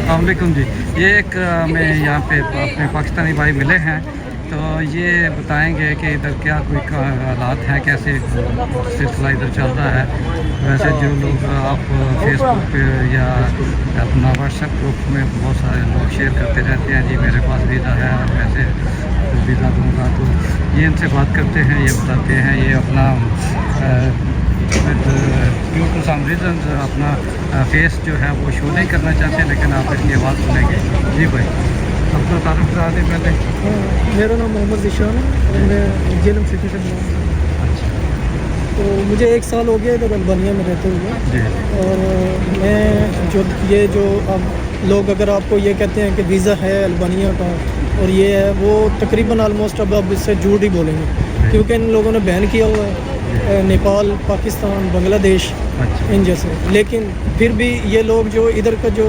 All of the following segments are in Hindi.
वालेकुम जी। ये एक हमें यहाँ पे अपने पाकिस्तानी भाई मिले हैं, तो ये बताएंगे कि इधर क्या कोई हालात हैं, कैसे सिलसिला इधर चल रहा है। वैसे जो लोग आप फेसबुक पे या अपना व्हाट्सएप ग्रुप में बहुत सारे लोग शेयर करते रहते हैं, जी मेरे पास वीज़ा है और वैसे वीज़ा दूँगा, तो ये इनसे बात करते हैं, ये बताते हैं ये अपना ड्यू टू सम रीज़न अपना फेस जो है वो शो नहीं करना चाहते, लेकिन आप इसकी आवाज़ सुनेंगे। जी भाई, अपना तारुफ करा दें पहले। मेरा नाम मोहम्मद ज़ीशान है और मैं जेलम सिटी से बिलोंग करता हूँ। अच्छा तो मुझे 1 साल हो गया इधर अल्बानिया में रहते हुए। जी। और मैं जो अब लोग अगर आपको ये कहते हैं कि वीज़ा है अल्बानिया का और ये है, वो तकरीबन आलमोस्ट अब इससे झूठ ही बोलेंगे, क्योंकि इन लोगों ने बैन किया हुआ है नेपाल, पाकिस्तान, बांग्लादेश अच्छा इन जैसे। लेकिन फिर भी ये लोग जो इधर का जो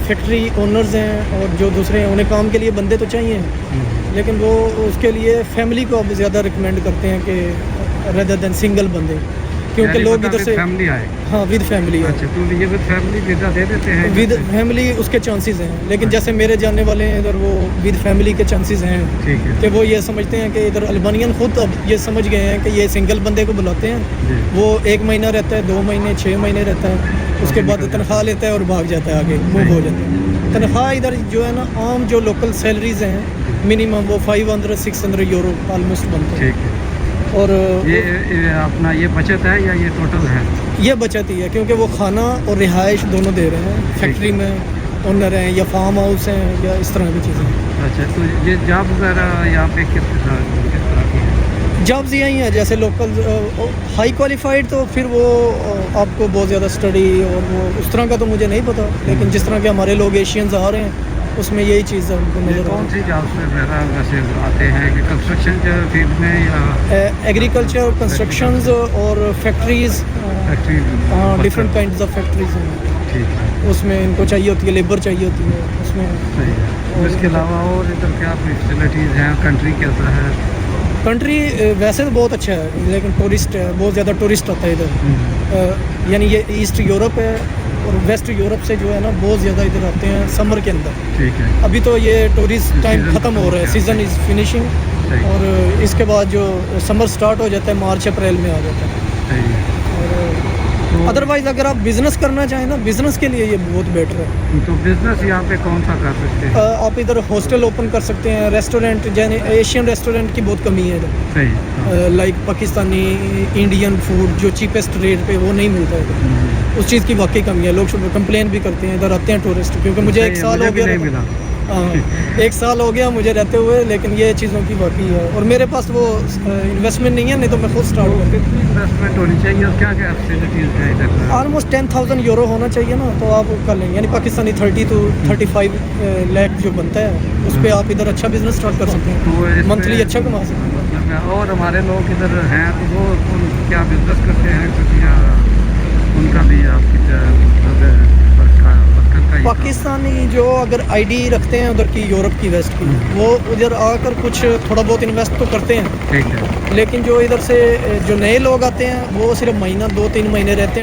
फैक्ट्री ओनर्स हैं और जो दूसरे हैं, उन्हें काम के लिए बंदे तो चाहिए, लेकिन वो उसके लिए फैमिली को अब ज़्यादा रिकमेंड करते हैं कि रेदर देन सिंगल बंदे, क्योंकि लोग इधर से फैमिली आए। हाँ विद फैमिली है। अच्छा, तो ये विद फैमिली वीज़ा दे देते हैं? विद फैमिली उसके चांसेस हैं, लेकिन जैसे मेरे जानने वाले हैं इधर, वो विद फैमिली के चांसेस हैं। ठीक है कि वो ये समझते हैं कि इधर अल्बानियन खुद अब ये समझ गए हैं कि ये सिंगल बंदे को बुलाते हैं, जी। वो 1 महीना रहता है, 2 महीने, 6 महीने रहता है, उसके बाद तनख्वाह लेता है और भाग जाता है, आगे मूव हो जाता है। तनख्वाह इधर जो है ना, आम जो लोकल सैलरीज हैं मिनिमम वो 500-600 यूरो ऑलमोस्ट बनते हैं। ठीक है। और ये अपना ये बचत है या ये टोटल है? ये बचत ही है, क्योंकि वो खाना और रिहाइश दोनों दे रहे हैं, फैक्ट्री में ओनर हैं या फार्म हाउस हैं या इस तरह की चीज़ें। अच्छा, तो ये जॉब वगैरह यहाँ पे किस तरह की है? जॉब्स यही हैं जैसे लोकल हाई क्वालिफाइड, तो फिर वो आपको बहुत ज़्यादा स्टडी और वो उस तरह का तो मुझे नहीं पता, लेकिन जिस तरह के हमारे लोग एशियंस आ रहे हैं उसमें यही चीज़ है उनको नजर। कौन सी जॉब्स वगैरह वैसे आते हैं कि कंस्ट्रक्शन फील्ड में या एग्रीकल्चर, कंस्ट्रक्शंस और factories, factory? Different kinds of factories हैं, ठीक है, उसमें इनको चाहिए होती है, लेबर चाहिए होती है उसमें। सही है। तो इसके अलावा और इधर क्या फैसिलिटीज़ हैं? कंट्री कैसा है? कंट्री वैसे तो बहुत अच्छा है, लेकिन टूरिस्ट है, बहुत ज़्यादा टूरिस्ट आता है इधर। यानी ये ईस्ट यूरोप है और वेस्ट यूरोप से जो है ना बहुत ज़्यादा इधर आते हैं समर के अंदर। ठीक है। अभी तो ये टूरिस्ट टाइम ख़त्म हो रहा है, सीज़न इज़ फिनिशिंग, सही। और इसके बाद जो समर स्टार्ट हो जाता है मार्च अप्रैल में आ जाता है। सही है। और तो अदरवाइज़ अगर आप बिज़नेस करना चाहें ना, बिज़नेस के लिए ये बहुत बेटर है। तो बिजनेस यहाँ पे कौन सा कर सकते हैं? आप इधर हॉस्टल ओपन कर सकते हैं, रेस्टोरेंट, यानी एशियन रेस्टोरेंट की बहुत कमी है इधर। सही, हाँ। लाइक पाकिस्तानी इंडियन फूड जो चीपेस्ट रेट पे वो नहीं मिलता है, उस चीज़ की वाकई कमी है। लोग कंप्लेन भी करते हैं, इधर आते हैं टूरिस्ट, क्योंकि मुझे 1 साल हो गया नहीं मिला। हाँ 1 साल हो गया मुझे रहते हुए, लेकिन ये चीज़ों की वाकई है। और मेरे पास वो इन्वेस्टमेंट नहीं है, नहीं तो मैं खुद स्टार्ट करता। कितनी इन्वेस्टमेंट होनी चाहिए और क्या क्या फैसिलिटीज़ है इधर? ऑलमोस्ट 10,000 यूरो होना चाहिए ना, तो आप कर लेंगे, यानी पाकिस्तानी 30 to 35 लाख जो बनता है, उस पर आप इधर अच्छा बिजनेस स्टार्ट कर सकते हैं, तो मंथली अच्छा कमा सकते हैं। मतलब और हमारे लोग इधर हैं तो वो क्या बिजनेस करते हैं कुछ, या उनका भी आपकी पाकिस्तानी जो अगर आईडी रखते हैं उधर की, यूरोप की, वेस्ट की, वो उधर आकर कुछ थोड़ा बहुत इन्वेस्ट तो करते हैं। ठीक है। लेकिन जो इधर से जो नए लोग आते हैं वो सिर्फ महीना 2-3 महीने रहते हैं।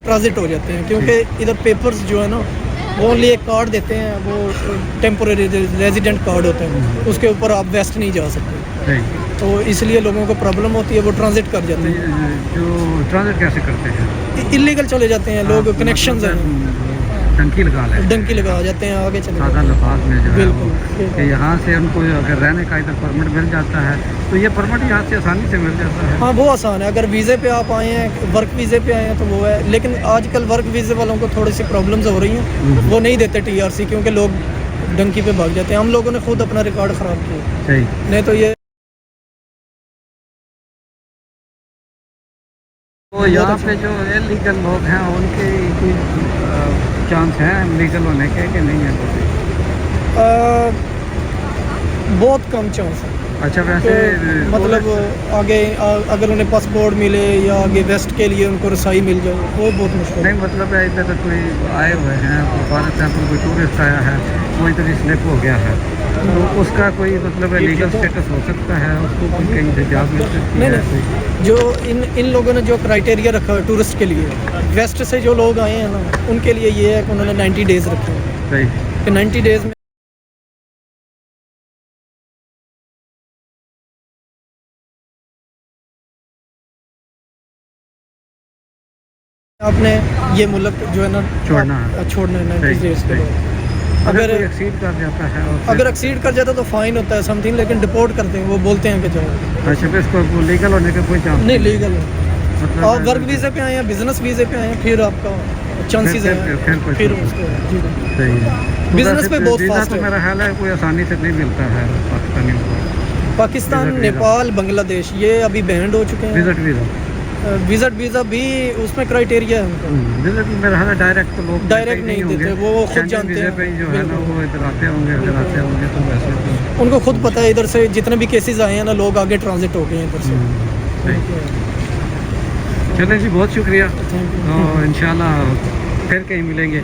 ट्रांजिट हो जाते हैं, क्योंकि इधर पेपर्स जो है ना, वो ओनली एक कार्ड देते हैं, वो टेम्पोरेरी रेजिडेंट कार्ड होता है, उसके ऊपर आप वेस्ट नहीं जा सकते, तो इसलिए लोगों को प्रॉब्लम होती है, वो ट्रांजिट कर जाते हैं। जो ट्रांजिट कैसे करते हैं? इलीगल चले जाते हैं लोग, कनेक्शंस हैं, डंकी लगा लेते हैं, डंकी लगा जाते हैं, आगे चले सादा जाते हैं। लफाज में जो है बिल्कुल, वो बिल्कुल। कि यहाँ से उनको अगर रहने का इधर परमिट मिल जाता है, तो ये परमिट यहाँ से आसानी से मिल जाता है। हाँ वो आसान है, अगर वीज़े पे आप आए हैं, वर्क वीज़े पे आए हैं तो वो है, लेकिन आजकल वर्क वीज़े वालों को थोड़ी सी प्रॉब्लम्स हो रही हैं, वो नहीं देते TRC, क्योंकि लोग डंकी पे भाग जाते हैं। हम लोगों ने खुद अपना रिकॉर्ड ख़राब किया, सही। नहीं तो ये तो तो यहाँ बहुत पे अच्छा। जो इलीगल लोग हैं उनके कोई चांस हैं लीगल होने के कि नहीं है? अ, बहुत कम चांस है अच्छा कि वैसे मतलब tourist- आगे अगर उन्हें पासपोर्ट मिले या आगे वेस्ट के लिए उनको रसाई मिल जाए वो बहुत मुश्किल है। नहीं मतलब है इधर कोई आए हुए हैं फॉर एग्जाम्पल कोई टूरिस्ट आया है वो इधर स्लिप हो गया है तो उसका कोई मतलब लीगल स्टेटस हो सकता है उसको कोई कहीं से जॉब मिल सकती नहीं है नहीं, कोई? जो इन लोगों ने जो क्राइटेरिया रखा है टूरिस्ट के लिए, वेस्ट से जो लोग आए हैं ना उनके लिए ये है कि उन्होंने 90 डेज़ रखे हैं सही कि 90 डेज़ में आपने ये मुल्क जो है ना छोड़ना है। छोड़ना है 90 सही, डेज़ के सही। बाद। अगर अगर कोई एक्सीड कर जाता है और फिर- अगर एक्सीड कर जाता तो फाइन होता है समथिंग, लेकिन डिपोर्ट करते हैं, वो बोलते हैं कि जाओ। अच्छा फिर इसको लीगल होने का कोई चांस नहीं लीगल है। मतलब आप वर्क वीज़े पे आए हैं, बिजनेस वीज़े पे आए हैं, फिर आपका चांसेस फिर- है फिर कोई फिर चांस उसको जी सही है तो बिजनेस वैसे पे तो बहुत वीज़ा फास्ट तो है। मेरा ख्याल है कोई आसानी से नहीं मिलता है पाकिस्तानियों को पाकिस्तान, विज़िट वीज़ा। नेपाल, बांग्लादेश ये अभी बैंड हो चुके हैं। विजिट वीज़ा विजिट वीज़ा भी उसमें क्राइटेरिया है उनका। विजिट मेरा ख्याल है डायरेक्ट तो लोग डायरेक्ट देते ही नहीं होंगे। देते, वो खुद Schengen जानते वीज़े हैं। पे ही जो है ना बिल्कुल। वो इधर आते होंगे अगर आते होंगे तो वैसे तो उनको खुद पता है इधर से जितने भी केसेस आए हैं ना लोग आगे ट्रांजिट हो गए हैं इधर से। सही। चलें जी बहुत शुक्रिया थैंक यू। तो इंशाल्लाह फिर कहीं मिलेंगे